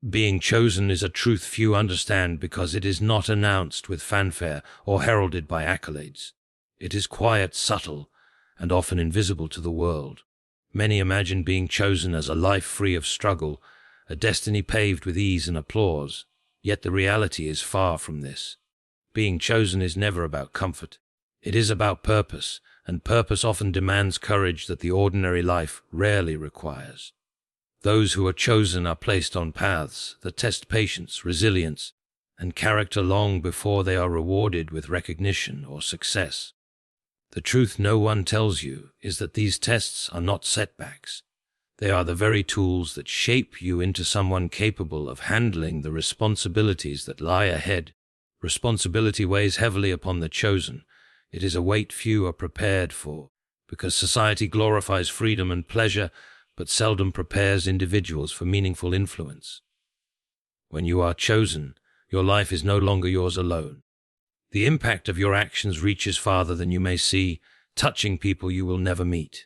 Being chosen is a truth few understand because it is not announced with fanfare or heralded by accolades. It is quiet, subtle, and often invisible to the world. Many imagine being chosen as a life free of struggle, a destiny paved with ease and applause. Yet the reality is far from this. Being chosen is never about comfort. It is about purpose, and purpose often demands courage that the ordinary life rarely requires. Those who are chosen are placed on paths that test patience, resilience, and character long before they are rewarded with recognition or success. The truth no one tells you is that these tests are not setbacks. They are the very tools that shape you into someone capable of handling the responsibilities that lie ahead. Responsibility weighs heavily upon the chosen. It is a weight few are prepared for, because society glorifies freedom and pleasure, but seldom prepares individuals for meaningful influence. When you are chosen, your life is no longer yours alone. The impact of your actions reaches farther than you may see, touching people you will never meet.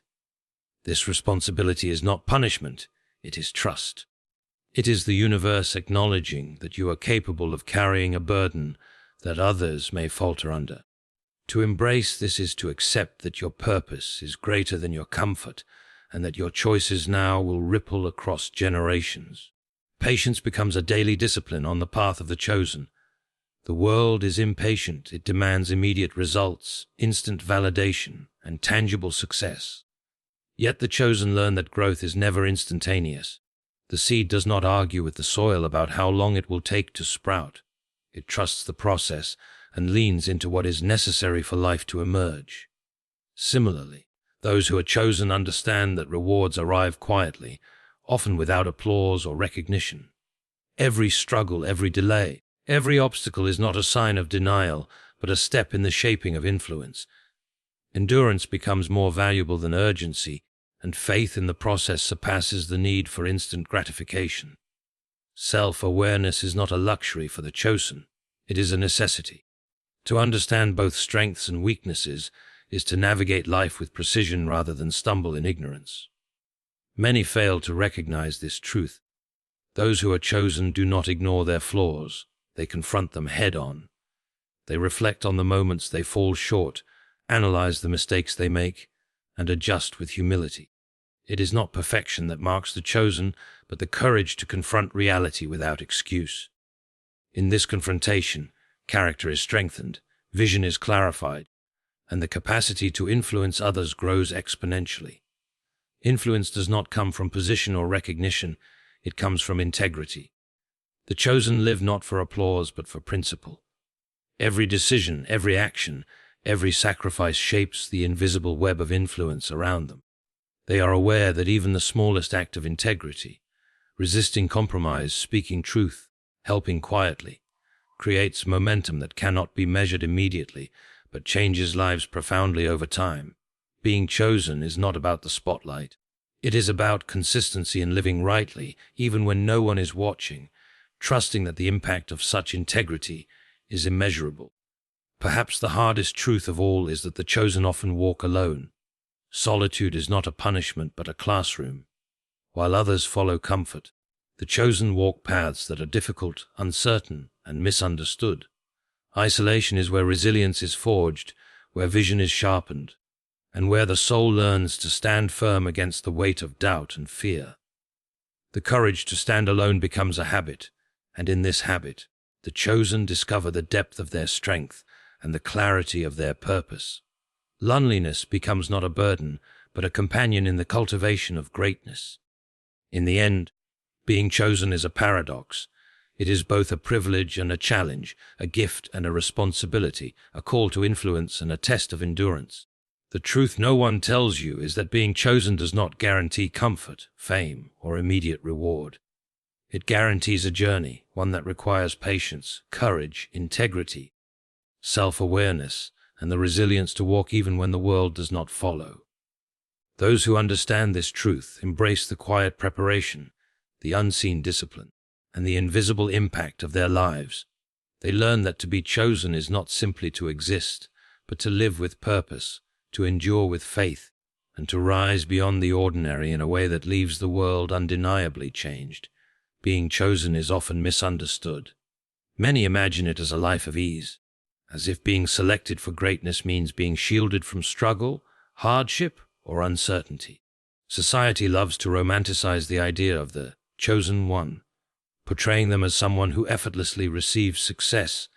This responsibility is not punishment, it is trust. It is the universe acknowledging that you are capable of carrying a burden that others may falter under. To embrace this is to accept that your purpose is greater than your comfort, and that your choices now will ripple across generations. Patience becomes a daily discipline on the path of the chosen. The world is impatient. It demands immediate results, instant validation, and tangible success. Yet the chosen learn that growth is never instantaneous. The seed does not argue with the soil about how long it will take to sprout. It trusts the process and leans into what is necessary for life to emerge. Similarly, those who are chosen understand that rewards arrive quietly, often without applause or recognition. Every struggle, every delay, every obstacle is not a sign of denial, but a step in the shaping of influence. Endurance becomes more valuable than urgency, and faith in the process surpasses the need for instant gratification. Self-awareness is not a luxury for the chosen, it is a necessity. To understand both strengths and weaknesses is to navigate life with precision rather than stumble in ignorance. Many fail to recognize this truth. Those who are chosen do not ignore their flaws, they confront them head-on. They reflect on the moments they fall short, analyze the mistakes they make, and adjust with humility. It is not perfection that marks the chosen, but the courage to confront reality without excuse. In this confrontation, character is strengthened, vision is clarified, and the capacity to influence others grows exponentially. Influence does not come from position or recognition, it comes from integrity. The chosen live not for applause but for principle. Every decision, every action, every sacrifice shapes the invisible web of influence around them. They are aware that even the smallest act of integrity, resisting compromise, speaking truth, helping quietly, creates momentum that cannot be measured immediately, but changes lives profoundly over time. Being chosen is not about the spotlight. It is about consistency and living rightly, even when no one is watching, trusting that the impact of such integrity is immeasurable. Perhaps the hardest truth of all is that the chosen often walk alone. Solitude is not a punishment but a classroom. While others follow comfort, the chosen walk paths that are difficult, uncertain, and misunderstood. Isolation is where resilience is forged, where vision is sharpened, and where the soul learns to stand firm against the weight of doubt and fear. The courage to stand alone becomes a habit, and in this habit, the chosen discover the depth of their strength and the clarity of their purpose. Loneliness becomes not a burden, but a companion in the cultivation of greatness. In the end, being chosen is a paradox. It is both a privilege and a challenge, a gift and a responsibility, a call to influence and a test of endurance. The truth no one tells you is that being chosen does not guarantee comfort, fame, or immediate reward. It guarantees a journey, one that requires patience, courage, integrity, self-awareness, and the resilience to walk even when the world does not follow. Those who understand this truth embrace the quiet preparation, the unseen discipline, and the invisible impact of their lives. They learn that to be chosen is not simply to exist, but to live with purpose, to endure with faith, and to rise beyond the ordinary in a way that leaves the world undeniably changed. Being chosen is often misunderstood. Many imagine it as a life of ease, as if being selected for greatness means being shielded from struggle, hardship, or uncertainty. Society loves to romanticize the idea of the chosen one, portraying them as someone who effortlessly receives success,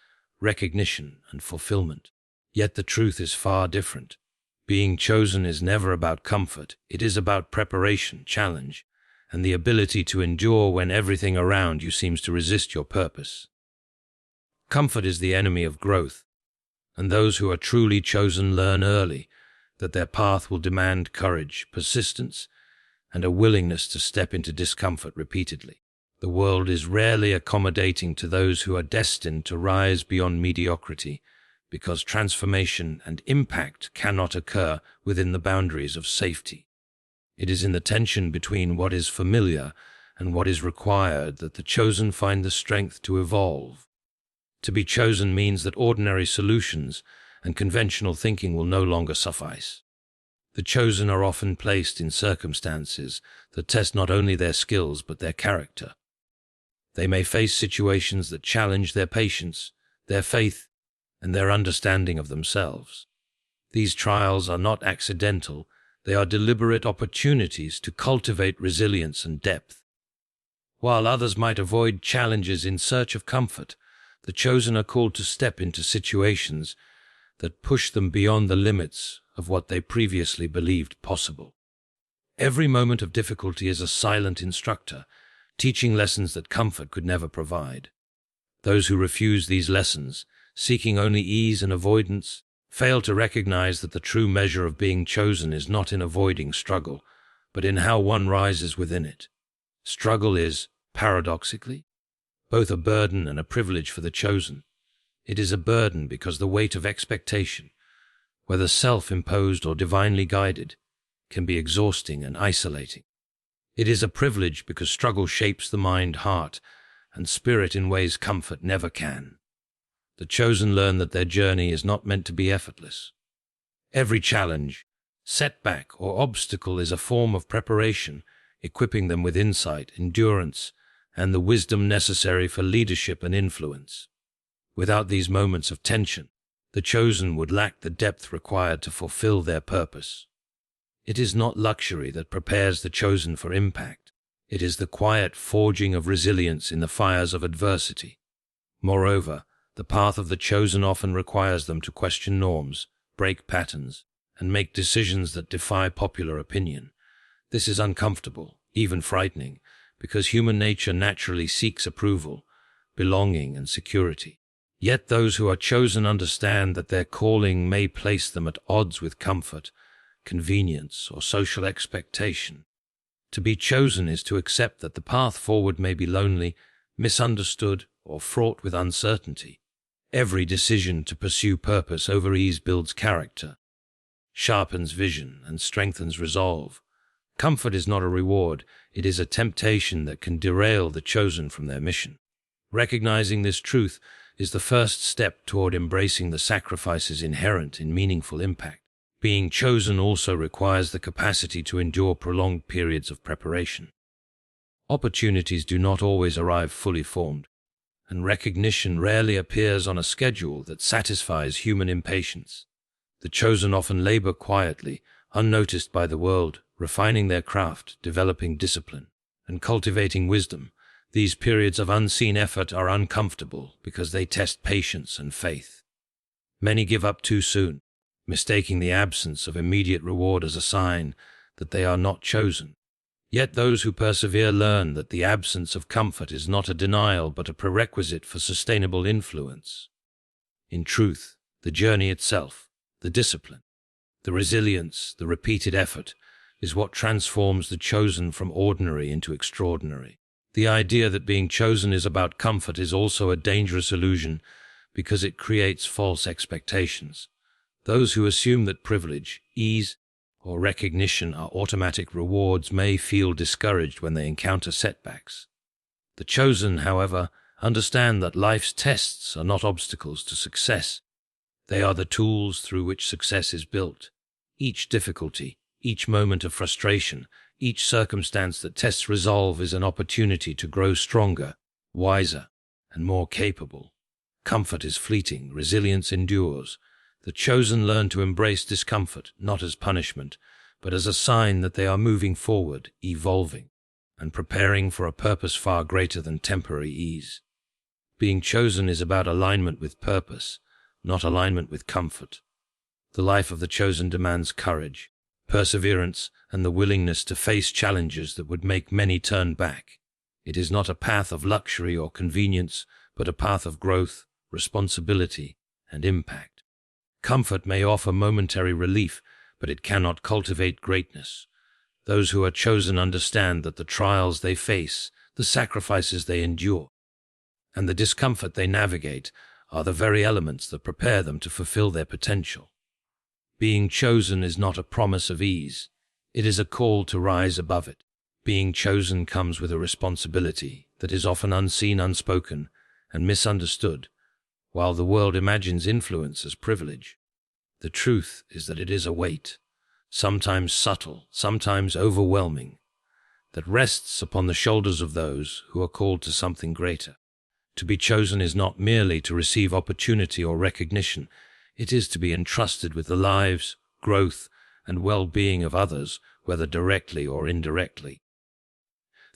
recognition, and fulfillment. Yet the truth is far different. Being chosen is never about comfort. It is about preparation, challenge, and the ability to endure when everything around you seems to resist your purpose. Comfort is the enemy of growth, and those who are truly chosen learn early that their path will demand courage, persistence, and a willingness to step into discomfort repeatedly. The world is rarely accommodating to those who are destined to rise beyond mediocrity, because transformation and impact cannot occur within the boundaries of safety. It is in the tension between what is familiar and what is required that the chosen find the strength to evolve. To be chosen means that ordinary solutions and conventional thinking will no longer suffice. The chosen are often placed in circumstances that test not only their skills but their character. They may face situations that challenge their patience, their faith, and their understanding of themselves. These trials are not accidental, they are deliberate opportunities to cultivate resilience and depth. While others might avoid challenges in search of comfort, the chosen are called to step into situations that push them beyond the limits of what they previously believed possible. Every moment of difficulty is a silent instructor, teaching lessons that comfort could never provide. Those who refuse these lessons, seeking only ease and avoidance, fail to recognize that the true measure of being chosen is not in avoiding struggle, but in how one rises within it. Struggle is, paradoxically, both a burden and a privilege for the chosen. It is a burden because the weight of expectation, whether self-imposed or divinely guided, can be exhausting and isolating. It is a privilege because struggle shapes the mind, heart, and spirit in ways comfort never can. The chosen learn that their journey is not meant to be effortless. Every challenge, setback, or obstacle is a form of preparation, equipping them with insight, endurance, and the wisdom necessary for leadership and influence. Without these moments of tension, the chosen would lack the depth required to fulfill their purpose. It is not luxury that prepares the chosen for impact. It is the quiet forging of resilience in the fires of adversity. Moreover, the path of the chosen often requires them to question norms, break patterns, and make decisions that defy popular opinion. This is uncomfortable, even frightening, because human nature naturally seeks approval, belonging, and security. Yet those who are chosen understand that their calling may place them at odds with comfort, convenience, or social expectation. To be chosen is to accept that the path forward may be lonely, misunderstood, or fraught with uncertainty. Every decision to pursue purpose over ease builds character, sharpens vision, and strengthens resolve. Comfort is not a reward, it is a temptation that can derail the chosen from their mission. Recognizing this truth is the first step toward embracing the sacrifices inherent in meaningful impact. Being chosen also requires the capacity to endure prolonged periods of preparation. Opportunities do not always arrive fully formed, and recognition rarely appears on a schedule that satisfies human impatience. The chosen often labor quietly, unnoticed by the world, refining their craft, developing discipline, and cultivating wisdom. These periods of unseen effort are uncomfortable because they test patience and faith. Many give up too soon, mistaking the absence of immediate reward as a sign that they are not chosen. Yet those who persevere learn that the absence of comfort is not a denial but a prerequisite for sustainable influence. In truth, the journey itself, the discipline, the resilience, the repeated effort, is what transforms the chosen from ordinary into extraordinary. The idea that being chosen is about comfort is also a dangerous illusion because it creates false expectations. Those who assume that privilege, ease, or recognition are automatic rewards may feel discouraged when they encounter setbacks. The chosen, however, understand that life's tests are not obstacles to success. They are the tools through which success is built. Each difficulty, each moment of frustration Each circumstance that tests resolve is an opportunity to grow stronger, wiser, and more capable. Comfort is fleeting, resilience endures. The chosen learn to embrace discomfort, not as punishment, but as a sign that they are moving forward, evolving, and preparing for a purpose far greater than temporary ease. Being chosen is about alignment with purpose, not alignment with comfort. The life of the chosen demands courage, perseverance, and the willingness to face challenges that would make many turn back. It is not a path of luxury or convenience, but a path of growth, responsibility, and impact. Comfort may offer momentary relief, but it cannot cultivate greatness. Those who are chosen understand that the trials they face, the sacrifices they endure, and the discomfort they navigate are the very elements that prepare them to fulfill their potential. Being chosen is not a promise of ease. It is a call to rise above it. Being chosen comes with a responsibility that is often unseen, unspoken, and misunderstood, while the world imagines influence as privilege. The truth is that it is a weight, sometimes subtle, sometimes overwhelming, that rests upon the shoulders of those who are called to something greater. To be chosen is not merely to receive opportunity or recognition. It is to be entrusted with the lives, growth, and well-being of others, whether directly or indirectly.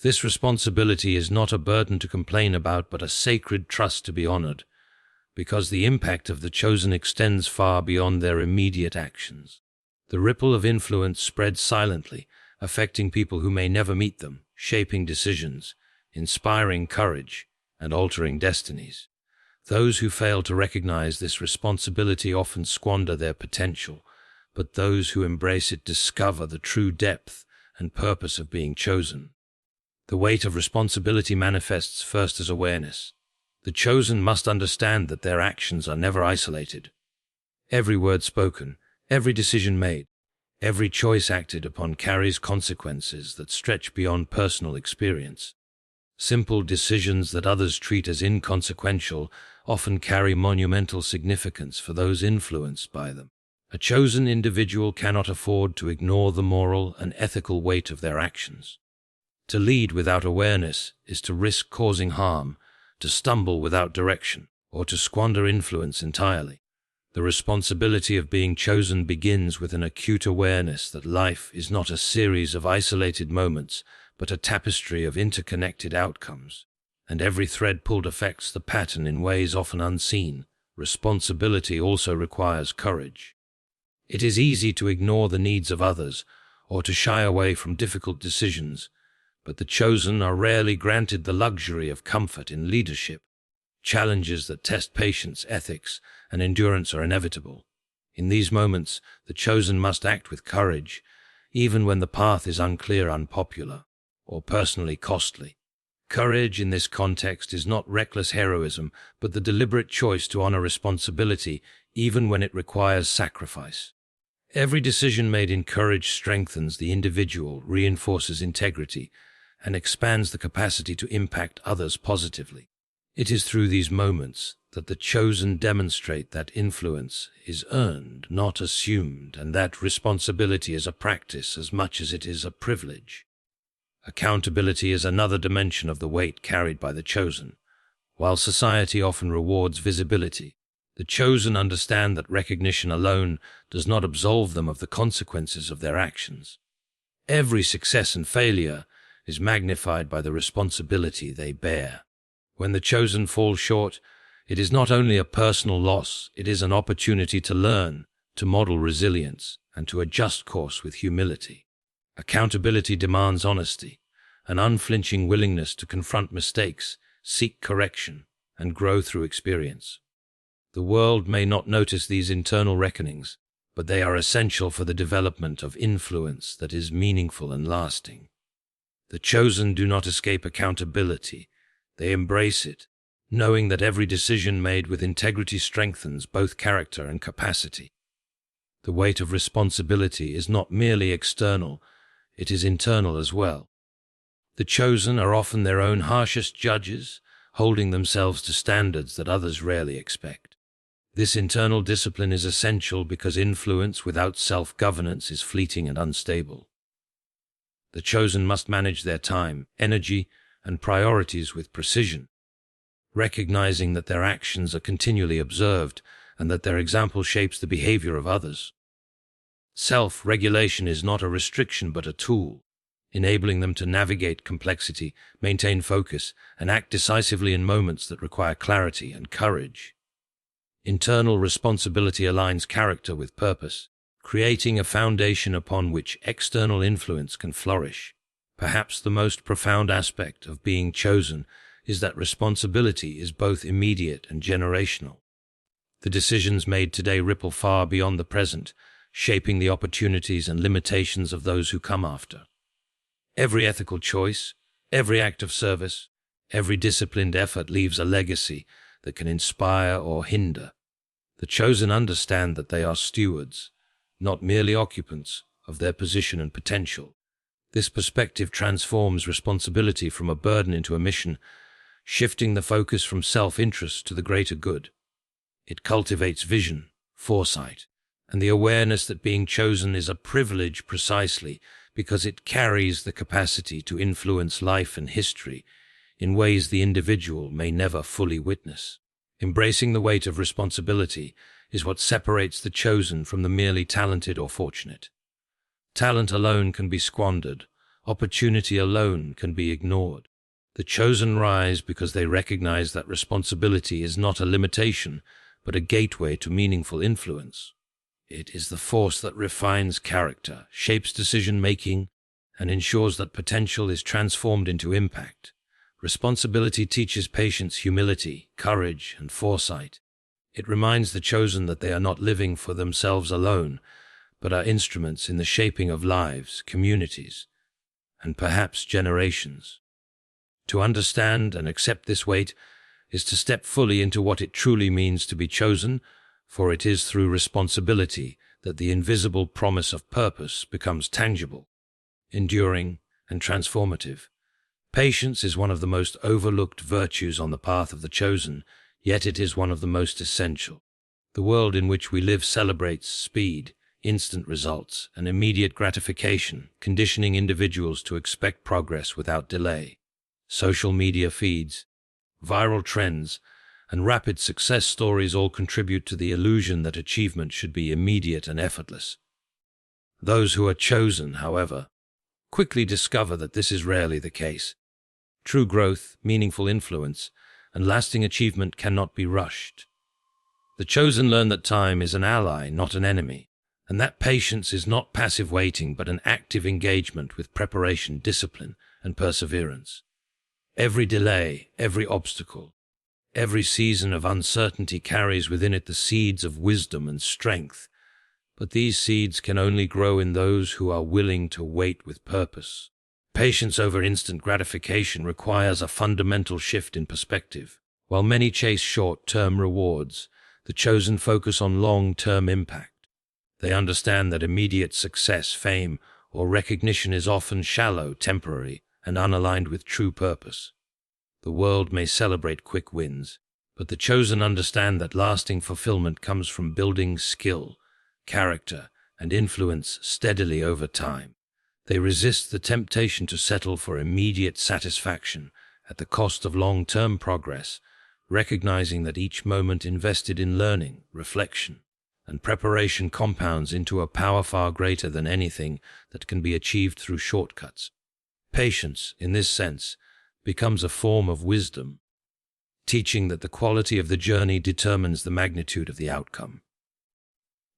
This responsibility is not a burden to complain about, but a sacred trust to be honored, because the impact of the chosen extends far beyond their immediate actions. The ripple of influence spreads silently, affecting people who may never meet them, shaping decisions, inspiring courage, and altering destinies. Those who fail to recognize this responsibility often squander their potential, but those who embrace it discover the true depth and purpose of being chosen. The weight of responsibility manifests first as awareness. The chosen must understand that their actions are never isolated. Every word spoken, every decision made, every choice acted upon carries consequences that stretch beyond personal experience. Simple decisions that others treat as inconsequential often carry monumental significance for those influenced by them. A chosen individual cannot afford to ignore the moral and ethical weight of their actions. To lead without awareness is to risk causing harm, to stumble without direction, or to squander influence entirely. The responsibility of being chosen begins with an acute awareness that life is not a series of isolated moments, but a tapestry of interconnected outcomes, and every thread pulled affects the pattern in ways often unseen. Responsibility also requires courage. It is easy to ignore the needs of others or to shy away from difficult decisions, but the chosen are rarely granted the luxury of comfort in leadership. Challenges that test patience, ethics, and endurance are inevitable. In these moments, the chosen must act with courage, even when the path is unclear, unpopular, or personally costly. Courage in this context is not reckless heroism, but the deliberate choice to honor responsibility, even when it requires sacrifice. Every decision made in courage strengthens the individual, reinforces integrity, and expands the capacity to impact others positively. It is through these moments that the chosen demonstrate that influence is earned, not assumed, and that responsibility is a practice as much as it is a privilege. Accountability is another dimension of the weight carried by the chosen. While society often rewards visibility, the chosen understand that recognition alone does not absolve them of the consequences of their actions. Every success and failure is magnified by the responsibility they bear. When the chosen fall short, it is not only a personal loss, it is an opportunity to learn, to model resilience, and to adjust course with humility. Accountability demands honesty, an unflinching willingness to confront mistakes, seek correction, and grow through experience. The world may not notice these internal reckonings, but they are essential for the development of influence that is meaningful and lasting. The chosen do not escape accountability. They embrace it, knowing that every decision made with integrity strengthens both character and capacity. The weight of responsibility is not merely external, it is internal as well. The chosen are often their own harshest judges, holding themselves to standards that others rarely expect. This internal discipline is essential because influence without self-governance is fleeting and unstable. The chosen must manage their time, energy, and priorities with precision, recognizing that their actions are continually observed and that their example shapes the behavior of others. Self-regulation is not a restriction but a tool, enabling them to navigate complexity, maintain focus, and act decisively in moments that require clarity and courage. Internal responsibility aligns character with purpose, creating a foundation upon which external influence can flourish. Perhaps the most profound aspect of being chosen is that responsibility is both immediate and generational. The decisions made today ripple far beyond the present, shaping the opportunities and limitations of those who come after. Every ethical choice, every act of service, every disciplined effort leaves a legacy that can inspire or hinder. The chosen understand that they are stewards, not merely occupants of their position and potential. This perspective transforms responsibility from a burden into a mission, shifting the focus from self-interest to the greater good. It cultivates vision, foresight, and the awareness that being chosen is a privilege precisely because it carries the capacity to influence life and history in ways the individual may never fully witness. Embracing the weight of responsibility is what separates the chosen from the merely talented or fortunate. Talent alone can be squandered, opportunity alone can be ignored. The chosen rise because they recognize that responsibility is not a limitation, but a gateway to meaningful influence. It is the force that refines character, shapes decision-making, and ensures that potential is transformed into impact. Responsibility teaches patience, humility, courage, and foresight. It reminds the chosen that they are not living for themselves alone, but are instruments in the shaping of lives, communities, and perhaps generations. To understand and accept this weight is to step fully into what it truly means to be chosen, for it is through responsibility that the invisible promise of purpose becomes tangible, enduring, and transformative. Patience is one of the most overlooked virtues on the path of the chosen, yet it is one of the most essential. The world in which we live celebrates speed, instant results, and immediate gratification, conditioning individuals to expect progress without delay. Social media feeds, viral trends, and rapid success stories all contribute to the illusion that achievement should be immediate and effortless. Those who are chosen, however, quickly discover that this is rarely the case. True growth, meaningful influence, and lasting achievement cannot be rushed. The chosen learn that time is an ally, not an enemy, and that patience is not passive waiting but an active engagement with preparation, discipline, and perseverance. Every delay, every obstacle, every season of uncertainty carries within it the seeds of wisdom and strength, but these seeds can only grow in those who are willing to wait with purpose. Patience over instant gratification requires a fundamental shift in perspective. While many chase short-term rewards, the chosen focus on long-term impact. They understand that immediate success, fame, or recognition is often shallow, temporary, and unaligned with true purpose. The world may celebrate quick wins, but the chosen understand that lasting fulfillment comes from building skill, character, and influence steadily over time. They resist the temptation to settle for immediate satisfaction at the cost of long-term progress, recognizing that each moment invested in learning, reflection, and preparation compounds into a power far greater than anything that can be achieved through shortcuts. Patience, in this sense, becomes a form of wisdom, teaching that the quality of the journey determines the magnitude of the outcome.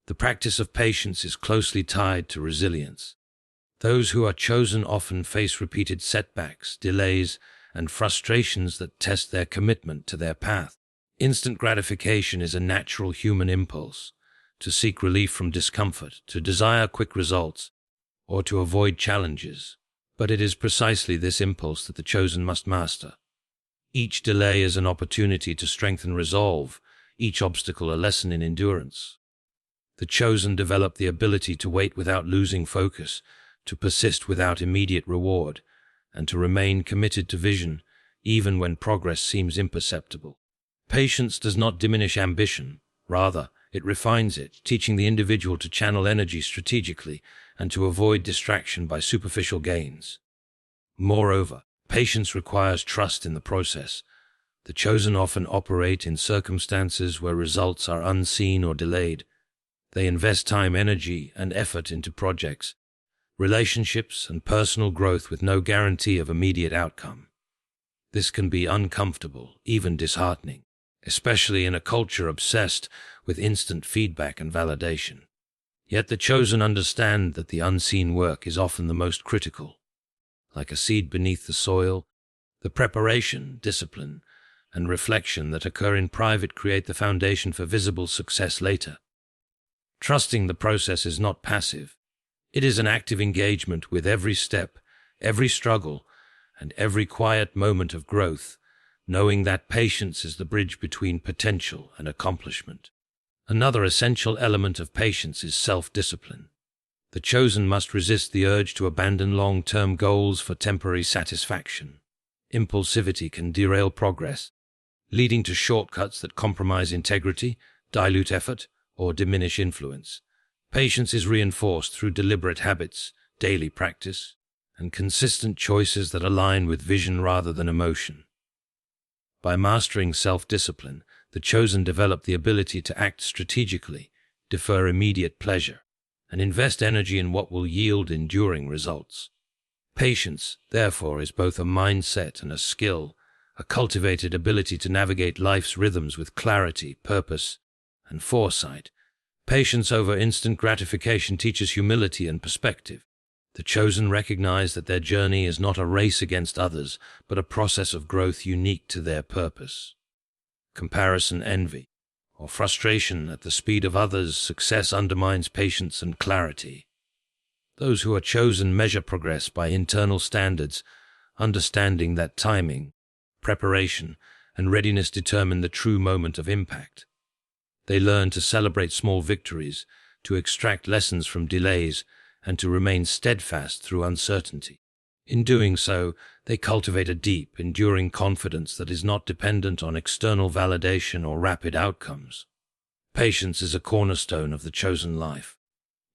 The practice of patience is closely tied to resilience. Those who are chosen often face repeated setbacks, delays, and frustrations that test their commitment to their path. Instant gratification is a natural human impulse, to seek relief from discomfort, to desire quick results, or to avoid challenges. But it is precisely this impulse that the chosen must master. Each delay is an opportunity to strengthen resolve, each obstacle a lesson in endurance. The chosen develop the ability to wait without losing focus, to persist without immediate reward, and to remain committed to vision, even when progress seems imperceptible. Patience does not diminish ambition, rather, it refines it, teaching the individual to channel energy strategically and to avoid distraction by superficial gains. Moreover, patience requires trust in the process. The chosen often operate in circumstances where results are unseen or delayed. They invest time, energy, and effort into projects, relationships, and personal growth with no guarantee of immediate outcome. This can be uncomfortable, even disheartening, especially in a culture obsessed with instant feedback and validation. Yet the chosen understand that the unseen work is often the most critical. Like a seed beneath the soil, the preparation, discipline, and reflection that occur in private create the foundation for visible success later. Trusting the process is not passive. It is an active engagement with every step, every struggle, and every quiet moment of growth, knowing that patience is the bridge between potential and accomplishment. Another essential element of patience is self-discipline. The chosen must resist the urge to abandon long-term goals for temporary satisfaction. Impulsivity can derail progress, leading to shortcuts that compromise integrity, dilute effort, or diminish influence. Patience is reinforced through deliberate habits, daily practice, and consistent choices that align with vision rather than emotion. By mastering self-discipline, the chosen develop the ability to act strategically, defer immediate pleasure, and invest energy in what will yield enduring results. Patience, therefore, is both a mindset and a skill, a cultivated ability to navigate life's rhythms with clarity, purpose, and foresight. Patience over instant gratification teaches humility and perspective. The chosen recognize that their journey is not a race against others, but a process of growth unique to their purpose. Comparison, envy, or frustration at the speed of others' success undermines patience and clarity. Those who are chosen measure progress by internal standards, understanding that timing, preparation, and readiness determine the true moment of impact. They learn to celebrate small victories, to extract lessons from delays, and to remain steadfast through uncertainty. In doing so, they cultivate a deep, enduring confidence that is not dependent on external validation or rapid outcomes. Patience is a cornerstone of the chosen life.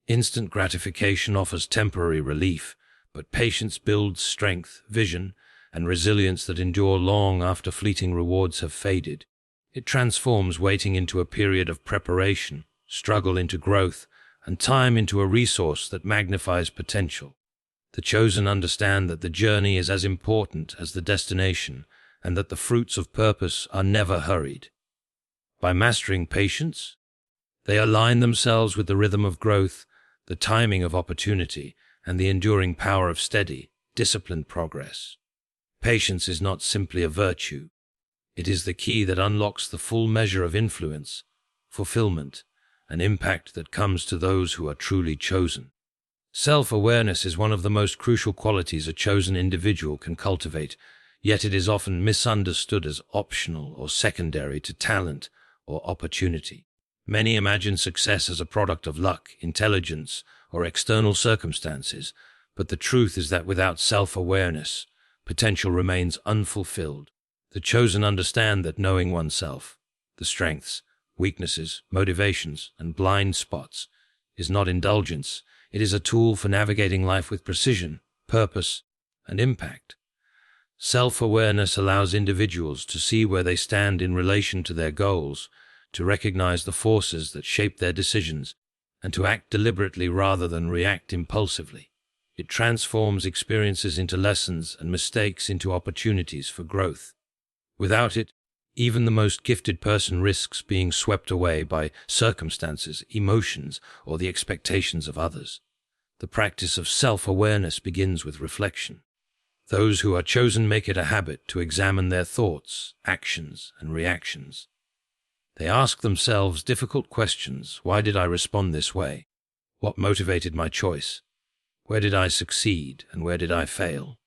Instant gratification offers temporary relief, but patience builds strength, vision, and resilience that endure long after fleeting rewards have faded. It transforms waiting into a period of preparation, struggle into growth, and time into a resource that magnifies potential. The chosen understand that the journey is as important as the destination, and that the fruits of purpose are never hurried. By mastering patience, they align themselves with the rhythm of growth, the timing of opportunity, and the enduring power of steady, disciplined progress. Patience is not simply a virtue. It is the key that unlocks the full measure of influence, fulfillment, and impact that comes to those who are truly chosen. Self-awareness is one of the most crucial qualities a chosen individual can cultivate, yet it is often misunderstood as optional or secondary to talent or opportunity. Many imagine success as a product of luck, intelligence, or external circumstances, but the truth is that without self-awareness, potential remains unfulfilled. The chosen understand that knowing oneself, the strengths, weaknesses, motivations, and blind spots, is not indulgence. It is a tool for navigating life with precision, purpose, and impact. Self-awareness allows individuals to see where they stand in relation to their goals, to recognize the forces that shape their decisions, and to act deliberately rather than react impulsively. It transforms experiences into lessons and mistakes into opportunities for growth. Without it, even the most gifted person risks being swept away by circumstances, emotions, or the expectations of others. The practice of self-awareness begins with reflection. Those who are chosen make it a habit to examine their thoughts, actions, and reactions. They ask themselves difficult questions. Why did I respond this way? What motivated my choice? Where did I succeed and where did I fail?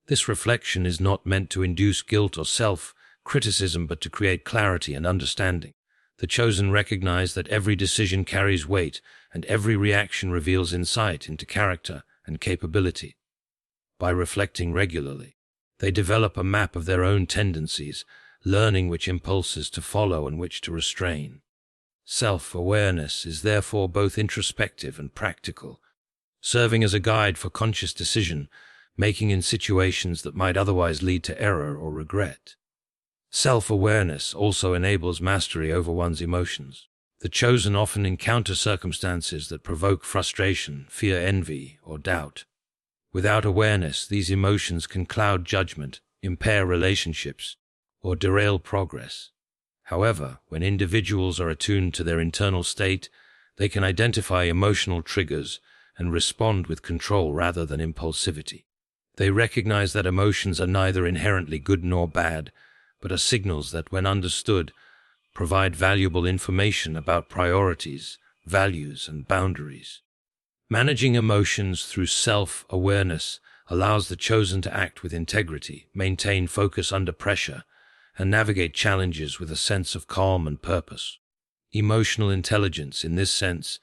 This reflection is not meant to induce guilt or self-criticism, but to create clarity and understanding. The chosen recognize that every decision carries weight and every reaction reveals insight into character and capability. By reflecting regularly, they develop a map of their own tendencies, learning which impulses to follow and which to restrain. Self-awareness is therefore both introspective and practical. serving as a guide for conscious decision making in situations that might otherwise lead to error or regret. Self-awareness also enables mastery over one's emotions. The chosen often encounter circumstances that provoke frustration, fear, envy, or doubt. Without awareness, these emotions can cloud judgment, impair relationships, or derail progress. However, when individuals are attuned to their internal state, they can identify emotional triggers and respond with control rather than impulsivity. They recognize that emotions are neither inherently good nor bad, but are signals that, when understood, provide valuable information about priorities, values, and boundaries. Managing emotions through self-awareness allows the chosen to act with integrity, maintain focus under pressure, and navigate challenges with a sense of calm and purpose. Emotional intelligence, in this sense,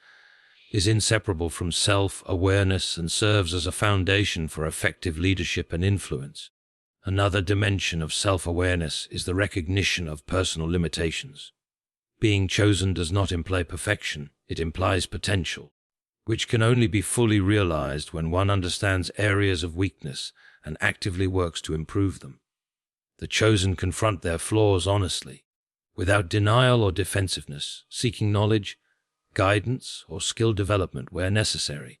is inseparable from self-awareness and serves as a foundation for effective leadership and influence. Another dimension of self-awareness is the recognition of personal limitations. Being chosen does not imply perfection, it implies potential, which can only be fully realized when one understands areas of weakness and actively works to improve them. The chosen confront their flaws honestly, without denial or defensiveness, seeking knowledge, guidance, or skill development where necessary.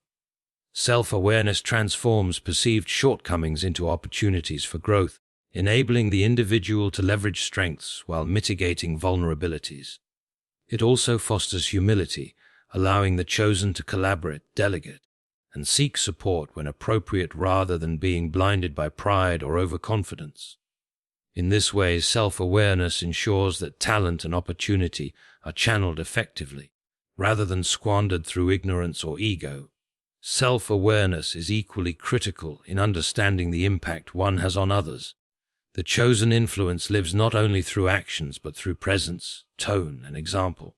Self-awareness transforms perceived shortcomings into opportunities for growth, enabling the individual to leverage strengths while mitigating vulnerabilities. It also fosters humility, allowing the chosen to collaborate, delegate, and seek support when appropriate rather than being blinded by pride or overconfidence. In this way, self-awareness ensures that talent and opportunity are channeled effectively, rather than squandered through ignorance or ego. Self-awareness is equally critical in understanding the impact one has on others. The chosen influence lives not only through actions but through presence, tone, and example.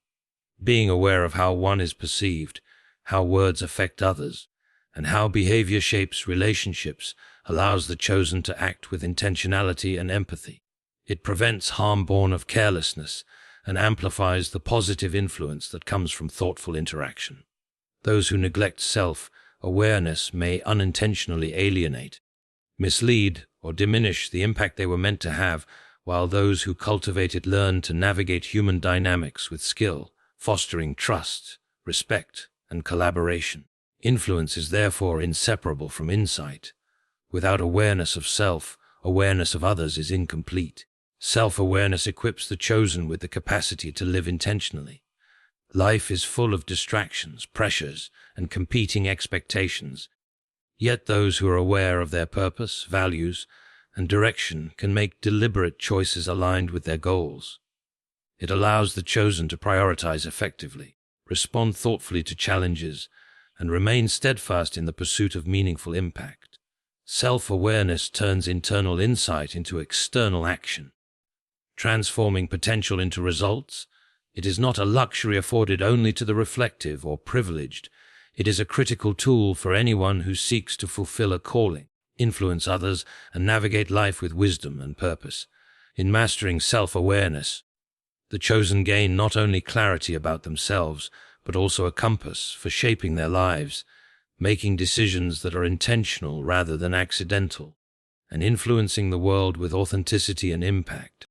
Being aware of how one is perceived, how words affect others, and how behavior shapes relationships allows the chosen to act with intentionality and empathy. It prevents harm born of carelessness and amplifies the positive influence that comes from thoughtful interaction. Those who neglect self-awareness may unintentionally alienate, mislead, or diminish the impact they were meant to have, while those who cultivate it learn to navigate human dynamics with skill, fostering trust, respect, and collaboration. Influence is therefore inseparable from insight. Without awareness of self, awareness of others is incomplete. Self-awareness equips the chosen with the capacity to live intentionally. Life is full of distractions, pressures, and competing expectations. Yet those who are aware of their purpose, values, and direction can make deliberate choices aligned with their goals. It allows the chosen to prioritize effectively, respond thoughtfully to challenges, and remain steadfast in the pursuit of meaningful impact. Self-awareness turns internal insight into external action, transforming potential into results. It is not a luxury afforded only to the reflective or privileged. It is a critical tool for anyone who seeks to fulfill a calling, influence others, and navigate life with wisdom and purpose. In mastering self-awareness, the chosen gain not only clarity about themselves, but also a compass for shaping their lives, making decisions that are intentional rather than accidental, and influencing the world with authenticity and impact.